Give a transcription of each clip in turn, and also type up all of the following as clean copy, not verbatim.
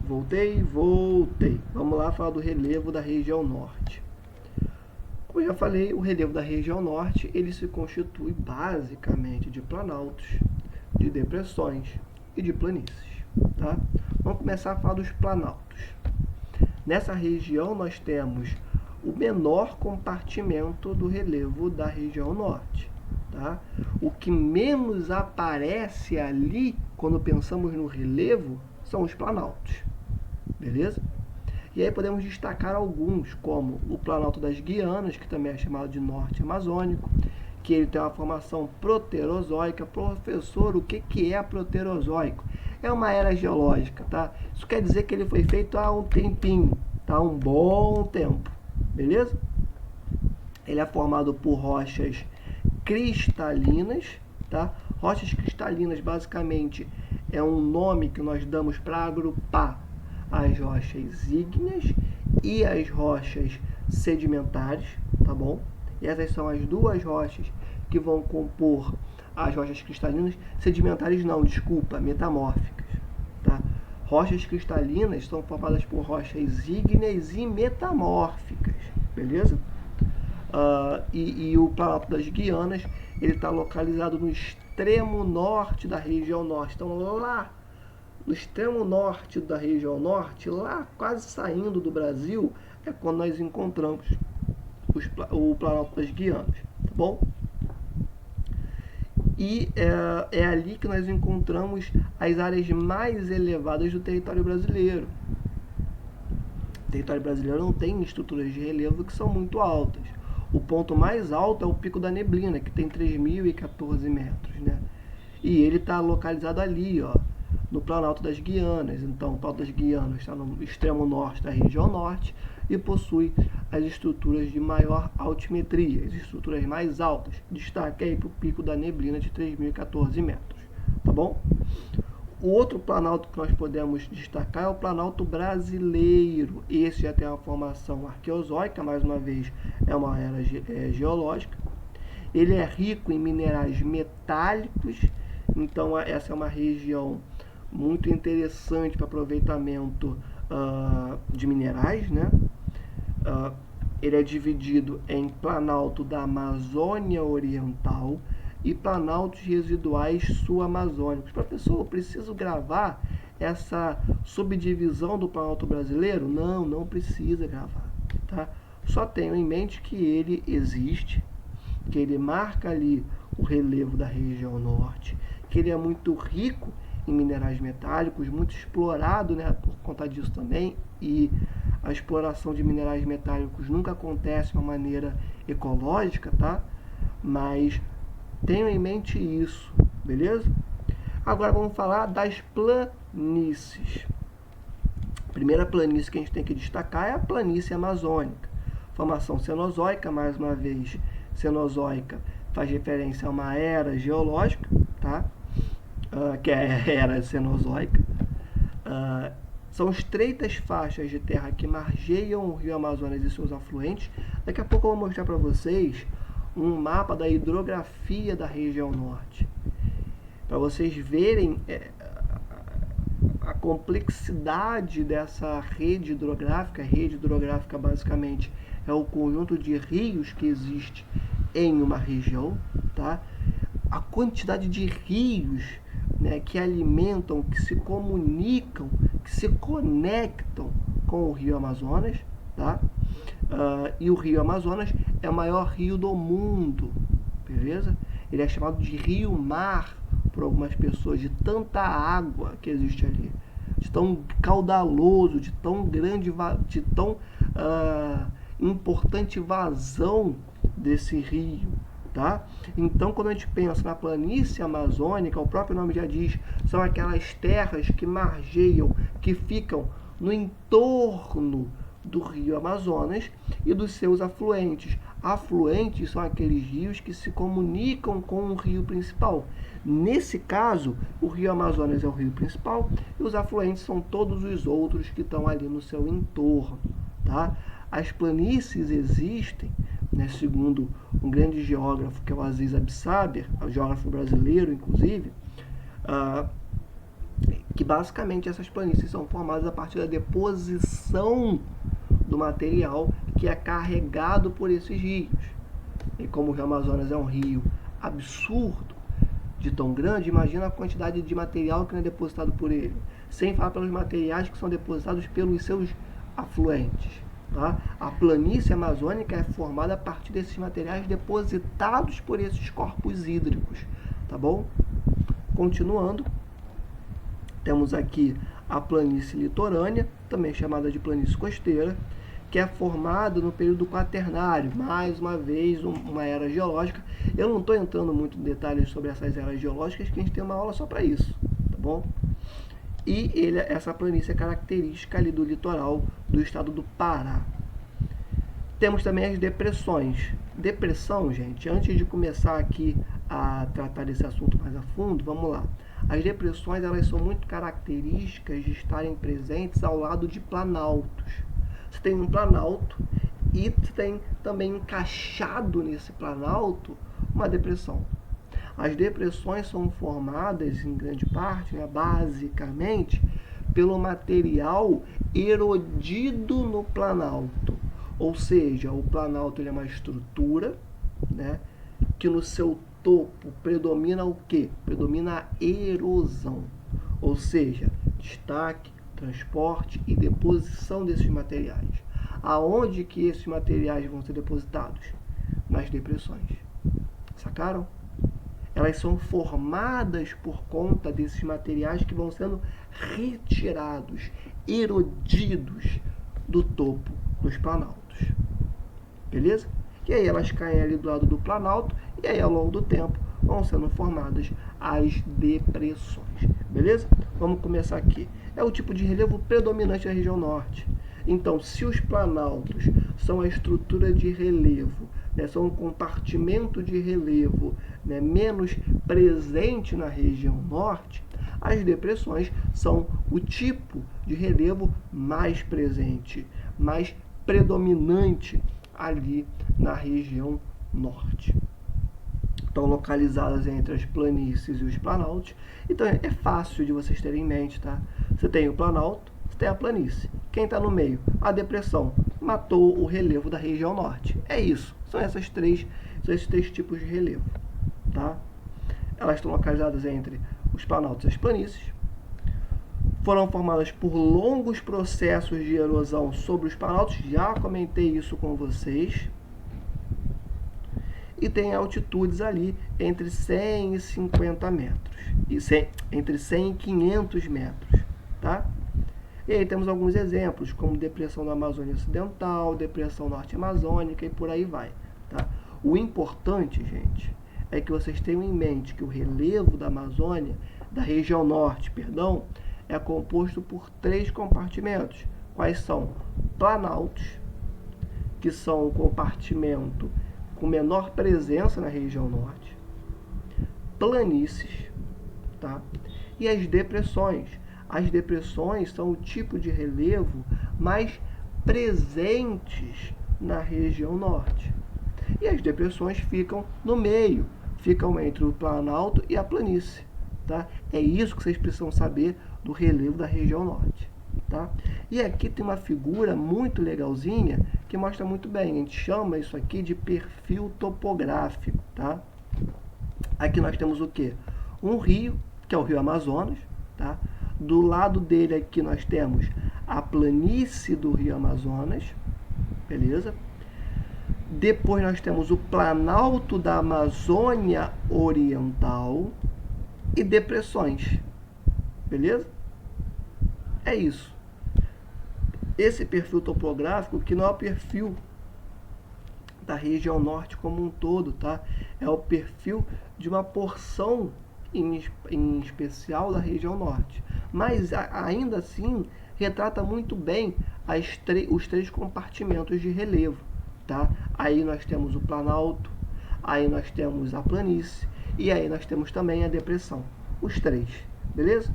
Voltei. Vamos lá falar do relevo da região norte. Como eu já falei, o relevo da região norte, ele se constitui basicamente de planaltos, de depressões e de planícies. Tá? Vamos começar a falar dos planaltos. Nessa região nós temos o menor compartimento do relevo da região norte. Tá? O que menos aparece ali, quando pensamos no relevo, são os planaltos. Beleza? E aí podemos destacar alguns, como o Planalto das Guianas, que também é chamado de Norte Amazônico, que ele tem uma formação proterozoica. Professor, o que é proterozoico? É uma era geológica, tá? Isso quer dizer que ele foi feito há um tempinho, tá? Um bom tempo, beleza? Ele é formado por rochas cristalinas, tá? Rochas cristalinas, basicamente, é um nome que nós damos para agrupar as rochas ígneas e as rochas sedimentares, tá bom? E essas são as duas rochas que vão compor as rochas cristalinas. Sedimentares não, desculpa, metamórficas, tá? Rochas cristalinas são formadas por rochas ígneas e metamórficas, beleza? E o Planalto das Guianas, ele está localizado no extremo norte da região norte. Então, lá no extremo norte da região norte, lá quase saindo do Brasil, é quando nós encontramos o Planalto das Guianas, tá bom? E é ali que nós encontramos as áreas mais elevadas do território brasileiro. O território brasileiro não tem estruturas de relevo que são muito altas. O ponto mais alto é o Pico da Neblina, que tem 3.014 metros, né? E ele está localizado ali, ó, no Planalto das Guianas. Então, o Planalto das Guianas está no extremo norte da região norte e possui as estruturas de maior altimetria, as estruturas mais altas. Destaque aí para o Pico da Neblina de 3.014 metros, tá bom? O outro planalto que nós podemos destacar é o Planalto Brasileiro. Esse já tem uma formação arqueozoica, mais uma vez é uma era geológica. Ele é rico em minerais metálicos, então essa é uma região muito interessante para aproveitamento de minerais, né? Ele é dividido em Planalto da Amazônia Oriental e planaltos residuais sul-amazônicos. Professor, eu preciso gravar essa subdivisão do Planalto Brasileiro? Não precisa gravar, tá? Só tenho em mente que ele existe, que ele marca ali o relevo da região norte, que ele é muito rico em minerais metálicos, muito explorado, né, por conta disso também, e a exploração de minerais metálicos nunca acontece de uma maneira ecológica, tá? Mas tenho em mente isso, beleza? Agora vamos falar das planícies. A primeira planície que a gente tem que destacar é a planície amazônica. Formação cenozoica, mais uma vez, cenozoica faz referência a uma era geológica, tá? Que é a era cenozoica. São estreitas faixas de terra que margeiam o rio Amazonas e seus afluentes. Daqui a pouco eu vou mostrar para vocês um mapa da hidrografia da região norte, para vocês verem a complexidade dessa rede hidrográfica. A rede hidrográfica basicamente é o conjunto de rios que existe em uma região, tá? A quantidade de rios, né, que alimentam, que se comunicam, que se conectam com o rio Amazonas, tá? E o rio Amazonas é o maior rio do mundo, beleza? Ele é chamado de rio-mar por algumas pessoas, de tanta água que existe ali, de tão caudaloso, de tão grande, de tão importante vazão desse rio, tá? Então, quando a gente pensa na planície amazônica, o próprio nome já diz, são aquelas terras que margeiam, que ficam no entorno do rio Amazonas e dos seus afluentes. Afluentes são aqueles rios que se comunicam com o rio principal. Nesse caso, o rio Amazonas é o rio principal e os afluentes são todos os outros que estão ali no seu entorno, tá? As planícies existem, né, segundo um grande geógrafo que é o Aziz Absaber, geógrafo brasileiro inclusive, que basicamente essas planícies são formadas a partir da deposição do material que é carregado por esses rios. E como o Rio Amazonas é um rio absurdo, de tão grande, imagina a quantidade de material que não é depositado por ele. Sem falar pelos materiais que são depositados pelos seus afluentes. Tá? A planície amazônica é formada a partir desses materiais depositados por esses corpos hídricos. Tá bom? Continuando, temos aqui a planície litorânea, também chamada de planície costeira, que é formada no período quaternário, mais uma vez uma era geológica. Eu não estou entrando muito em detalhes sobre essas eras geológicas, que a gente tem uma aula só para isso, tá bom? E essa planície é característica ali do litoral do estado do Pará. Temos também as depressões. Depressão, gente, antes de começar aqui a tratar desse assunto mais a fundo, vamos lá. As depressões, elas são muito características de estarem presentes ao lado de planaltos. Você tem um planalto e tem também encaixado nesse planalto uma depressão. As depressões são formadas, em grande parte, basicamente, pelo material erodido no planalto. Ou seja, o planalto ele é uma estrutura, né, que no seu topo predomina o quê? Predomina a erosão. Ou seja, destaque, transporte e deposição desses materiais. Aonde que esses materiais vão ser depositados? Nas depressões. Sacaram? Elas são formadas por conta desses materiais que vão sendo retirados, erodidos do topo dos planaltos. Beleza? E aí elas caem ali do lado do planalto e aí ao longo do tempo vão sendo formadas as depressões. Beleza? Vamos começar aqui. É o tipo de relevo predominante da região norte. Então, se os planaltos são a estrutura de relevo, né, são um compartimento de relevo, né, menos presente na região norte, as depressões são o tipo de relevo mais presente, mais predominante ali na região norte. Estão localizadas entre as planícies e os planaltos. Então é fácil de vocês terem em mente, tá? Você tem o planalto, você tem a planície. Quem está no meio? A depressão. Matou o relevo da região norte. É isso. São esses três tipos de relevo, tá? Elas estão localizadas entre os planaltos e as planícies. Foram formadas por longos processos de erosão sobre os planaltos. Já comentei isso com vocês. E tem altitudes ali entre 100 e 50 metros. Entre 100 e 500 metros. Tá? E aí temos alguns exemplos, como depressão da Amazônia Ocidental, depressão norte amazônica e por aí vai. Tá? O importante, gente, é que vocês tenham em mente que o relevo da Amazônia, da região norte, perdão, é composto por 3 compartimentos. Quais são? Planaltos, que são o compartimento com menor presença na região norte, planícies, tá? E as depressões. As depressões são o tipo de relevo mais presentes na região norte. E as depressões ficam no meio, ficam entre o planalto e a planície, tá? É isso que vocês precisam saber do relevo da região norte. Tá? E aqui tem uma figura muito legalzinha que mostra muito bem. A gente chama isso aqui de perfil topográfico. Tá? Aqui nós temos o quê? Um rio, que é o Rio Amazonas. Tá? Do lado dele aqui nós temos a planície do Rio Amazonas. Beleza? Depois nós temos o Planalto da Amazônia Oriental e depressões. Beleza? É isso. Esse perfil topográfico, que não é o perfil da região norte como um todo, tá? É o perfil de uma porção em especial da região norte. Mas ainda assim retrata muito bem os 3 compartimentos de relevo, tá? Aí nós temos o planalto, aí nós temos a planície e aí nós temos também a depressão. Os 3, beleza?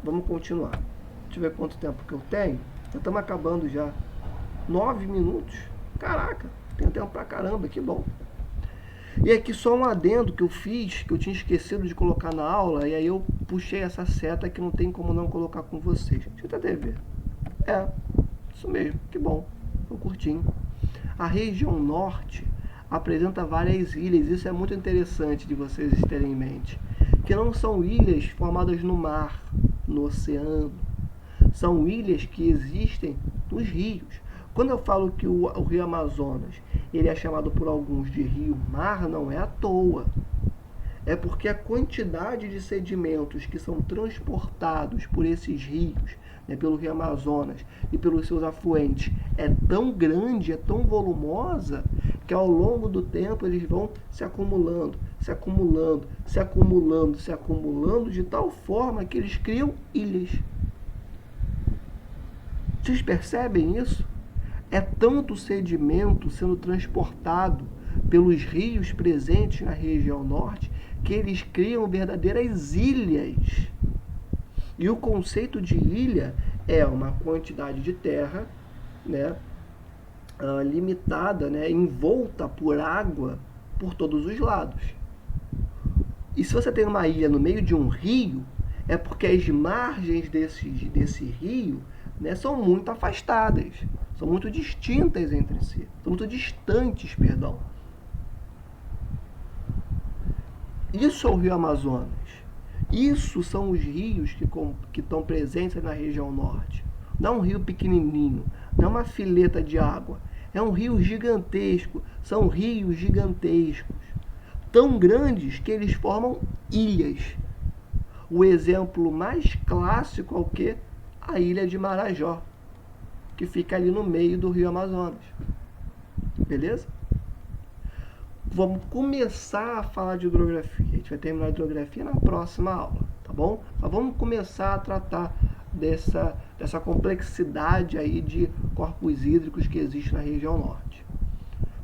Vamos continuar. Deixa eu ver quanto tempo que eu tenho. Já estamos acabando já. 9 minutos. Caraca, tem tempo pra caramba, que bom. E aqui só um adendo que eu fiz, que eu tinha esquecido de colocar na aula, e aí eu puxei essa seta que não tem como não colocar com vocês. Deixa eu até ver. Isso mesmo, que bom. Tô curtindo. A região norte apresenta várias ilhas, isso é muito interessante de vocês terem em mente, que não são ilhas formadas no mar, no oceano, são ilhas que existem nos rios. Quando eu falo que o rio Amazonas ele é chamado por alguns de rio-mar, não é à toa. É porque a quantidade de sedimentos que são transportados por esses rios, né, pelo rio Amazonas e pelos seus afluentes, é tão grande, é tão volumosa, que ao longo do tempo eles vão se acumulando, se acumulando, se acumulando, se acumulando, de tal forma que eles criam ilhas. Vocês percebem isso? É tanto sedimento sendo transportado pelos rios presentes na região norte que eles criam verdadeiras ilhas. E o conceito de ilha é uma quantidade de terra, né, limitada, né, envolta por água por todos os lados. E se você tem uma ilha no meio de um rio, é porque as margens desse rio, né, são muito afastadas, são muito distintas entre si, são muito distantes, perdão. Isso é o rio Amazonas. Isso são os rios que estão presentes na região norte. Não é um rio pequenininho, não é uma fileta de água. É um rio gigantesco, são rios gigantescos, tão grandes que eles formam ilhas. O exemplo mais clássico é o quê? A ilha de Marajó, que fica ali no meio do rio Amazonas. Beleza? Vamos começar a falar de hidrografia. A gente vai terminar a hidrografia na próxima aula, tá bom? Mas vamos começar a tratar dessa complexidade aí de corpos hídricos que existe na região norte.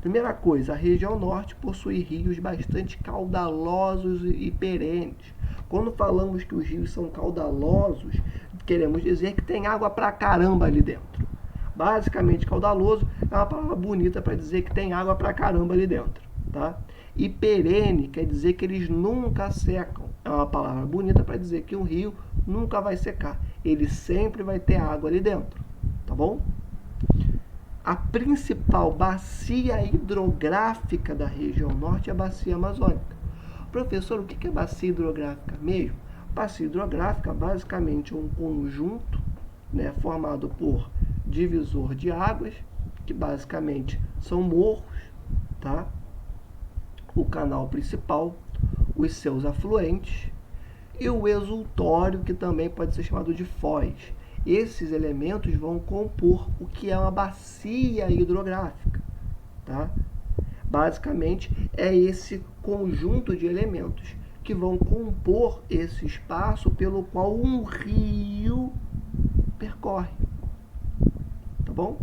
Primeira coisa, a região norte possui rios bastante caudalosos e perenes. Quando falamos que os rios são caudalosos, queremos dizer que tem água pra caramba ali dentro. Basicamente, caudaloso é uma palavra bonita para dizer que tem água pra caramba ali dentro. Tá? E perene quer dizer que eles nunca secam. É uma palavra bonita para dizer que um rio nunca vai secar. Ele sempre vai ter água ali dentro. Tá bom? A principal bacia hidrográfica da região norte é a bacia amazônica. Professor, o que é bacia hidrográfica mesmo? Bacia hidrográfica basicamente é um conjunto, né, formado por divisor de águas, que basicamente são morros, tá? O canal principal, os seus afluentes e o exultório, que também pode ser chamado de foz. Esses elementos vão compor o que é uma bacia hidrográfica, tá? Basicamente, é esse conjunto de elementos que vão compor esse espaço pelo qual um rio percorre. Tá bom?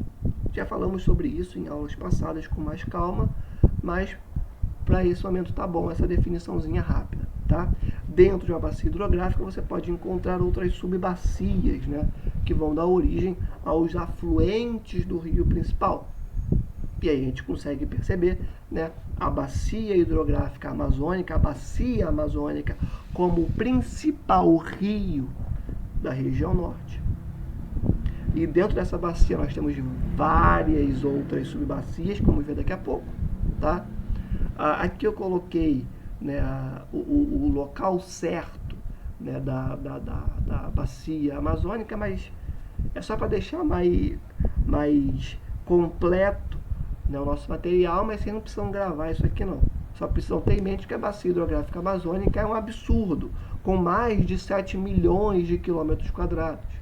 Já falamos sobre isso em aulas passadas com mais calma, mas para esse momento tá bom essa definiçãozinha rápida, tá? Dentro de uma bacia hidrográfica você pode encontrar outras subbacias, né, que vão dar origem aos afluentes do rio principal. E aí a gente consegue perceber, né, a bacia hidrográfica amazônica, a bacia amazônica como o principal rio da região norte. E dentro dessa bacia nós temos várias outras subbacias, como vamos ver daqui a pouco, tá? Aqui eu coloquei, né, o local certo, né, da bacia amazônica, mas é só para deixar mais completo, né, o nosso material, mas vocês não precisam gravar isso aqui não. Só precisam ter em mente que a bacia hidrográfica amazônica é um absurdo, com mais de 7 milhões de quilômetros quadrados.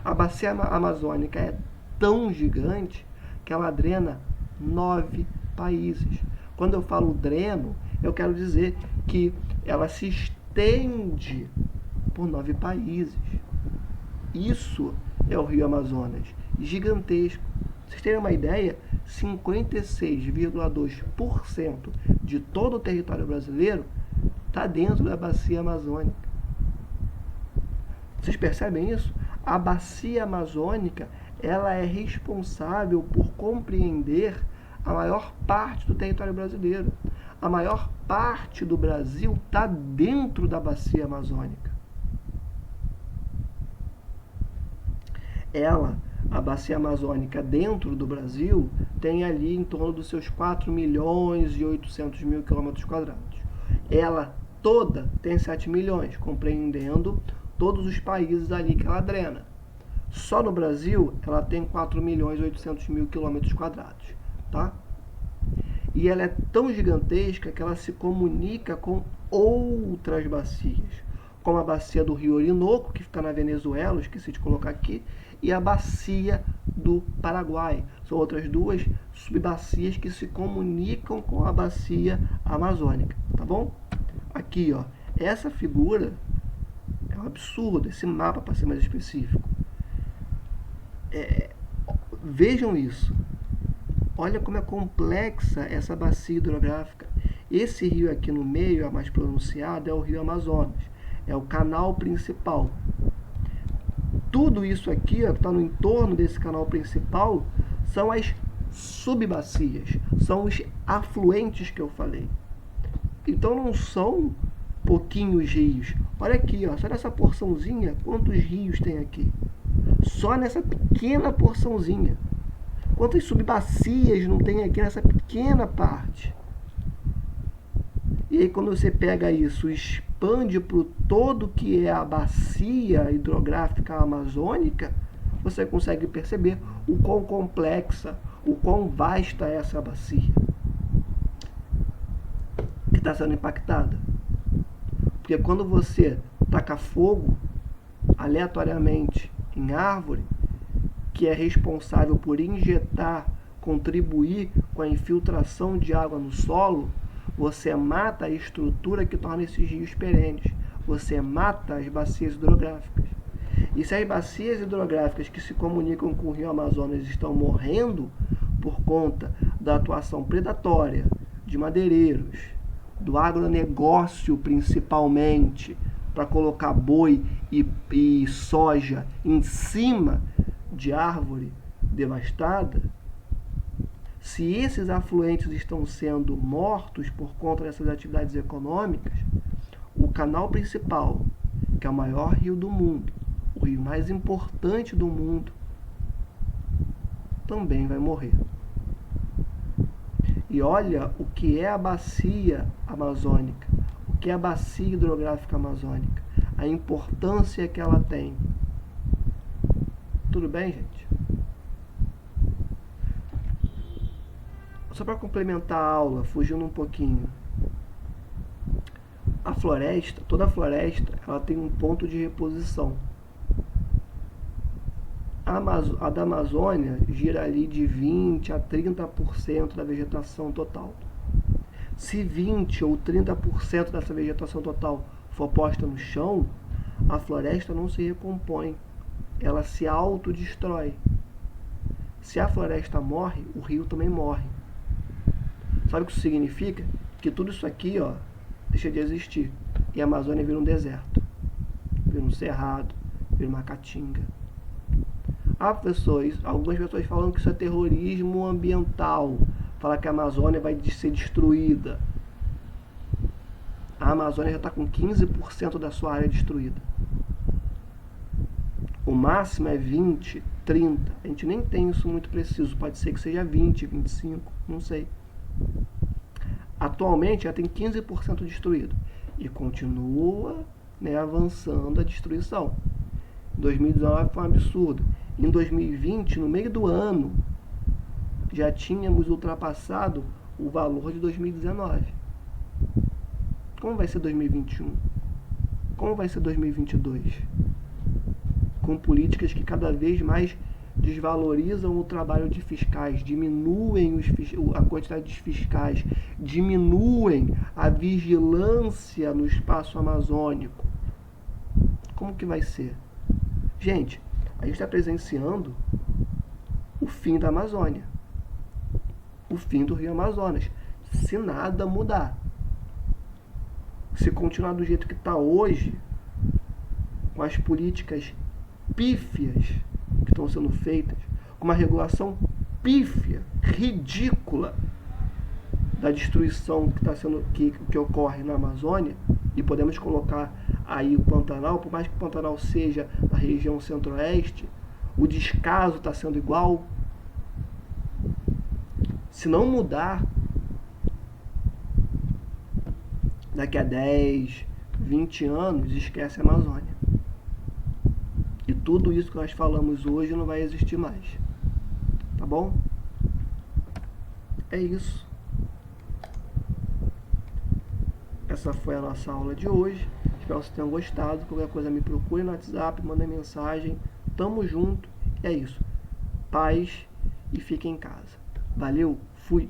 A bacia amazônica é tão gigante que ela drena 9 países. Quando eu falo dreno, eu quero dizer que ela se estende por 9 países. Isso é o Rio Amazonas, gigantesco. Vocês terem uma ideia, 56,2% de todo o território brasileiro está dentro da bacia amazônica. Vocês percebem isso? A bacia amazônica, ela é responsável por compreender a maior parte do território brasileiro. A maior parte do Brasil está dentro da bacia amazônica. a bacia amazônica dentro do Brasil, tem ali em torno dos seus 4.800.000 quilômetros quadrados. Ela toda tem 7 milhões, compreendendo todos os países ali que ela drena. Só no Brasil, ela tem 4.800.000 quilômetros quadrados, tá? E ela é tão gigantesca que ela se comunica com outras bacias, como a bacia do Rio Orinoco, que fica na Venezuela, esqueci de colocar aqui, e a bacia do Paraguai. São outras duas subbacias que se comunicam com a bacia amazônica, tá bom? Aqui, ó, essa figura é um absurdo, esse mapa, para ser mais específico. Vejam isso. Olha como é complexa essa bacia hidrográfica. Esse rio aqui no meio, a mais pronunciado, é o rio Amazonas. É o canal principal. Tudo isso aqui, que está no entorno desse canal principal, são as subbacias. São os afluentes que eu falei. Então não são pouquinhos rios. Olha aqui, ó, só nessa porçãozinha, quantos rios tem aqui? Só nessa pequena porçãozinha. Quantas subbacias não tem aqui nessa pequena parte? E aí quando você pega isso, expande para o todo que é a bacia hidrográfica amazônica, você consegue perceber o quão complexa, o quão vasta é essa bacia que está sendo impactada. Porque quando você taca fogo aleatoriamente em árvore, que é responsável por injetar, contribuir com a infiltração de água no solo, você mata a estrutura que torna esses rios perenes. Você mata as bacias hidrográficas. E se as bacias hidrográficas que se comunicam com o rio Amazonas estão morrendo por conta da atuação predatória de madeireiros, do agronegócio principalmente, para colocar boi e soja em cima de árvore devastada, se esses afluentes estão sendo mortos por conta dessas atividades econômicas, o canal principal, que é o maior rio do mundo, o rio mais importante do mundo, também vai morrer. E olha o que é a bacia amazônica, o que é a bacia hidrográfica amazônica, a importância que ela tem. Tudo bem, gente? Só para complementar a aula, fugindo um pouquinho. A floresta, toda a floresta, ela tem um ponto de reposição. A da Amazônia gira ali de 20% a 30% da vegetação total. Se 20% ou 30% dessa vegetação total for posta no chão, a floresta não se recompõe. Ela se autodestrói. Se a floresta morre, o rio também morre. Sabe o que isso significa? Que tudo isso aqui, ó, deixa de existir. E a Amazônia vira um deserto. Vira um cerrado, vira uma caatinga. Algumas pessoas falam que isso é terrorismo ambiental. Falar que a Amazônia vai ser destruída. A Amazônia já está com 15% da sua área destruída. O máximo é 20, 30. A gente nem tem isso muito preciso. Pode ser que seja 20, 25, não sei. Atualmente já tem 15% destruído. E continua, né, avançando a destruição. 2019 foi um absurdo. Em 2020, no meio do ano, já tínhamos ultrapassado o valor de 2019. Como vai ser 2021? Como vai ser 2022? Com políticas que cada vez mais desvalorizam o trabalho de fiscais, diminuem a quantidade de fiscais, diminuem a vigilância no espaço amazônico. Como que vai ser? Gente, a gente está presenciando o fim da Amazônia, o fim do Rio Amazonas, se nada mudar. Se continuar do jeito que está hoje, com as políticas pífias que estão sendo feitas, com uma regulação pífia, ridícula da destruição que ocorre na Amazônia, e podemos colocar aí o Pantanal, por mais que o Pantanal seja na região centro-oeste, O descaso está sendo igual? Se não mudar, daqui a 10, 20 anos, esquece a Amazônia. E tudo isso que nós falamos hoje não vai existir mais. Tá bom? É isso. Essa foi a nossa aula de hoje. Espero que vocês tenham gostado. Qualquer coisa me procure no WhatsApp, manda mensagem. Tamo junto. É isso. Paz e fique em casa. Valeu, fui.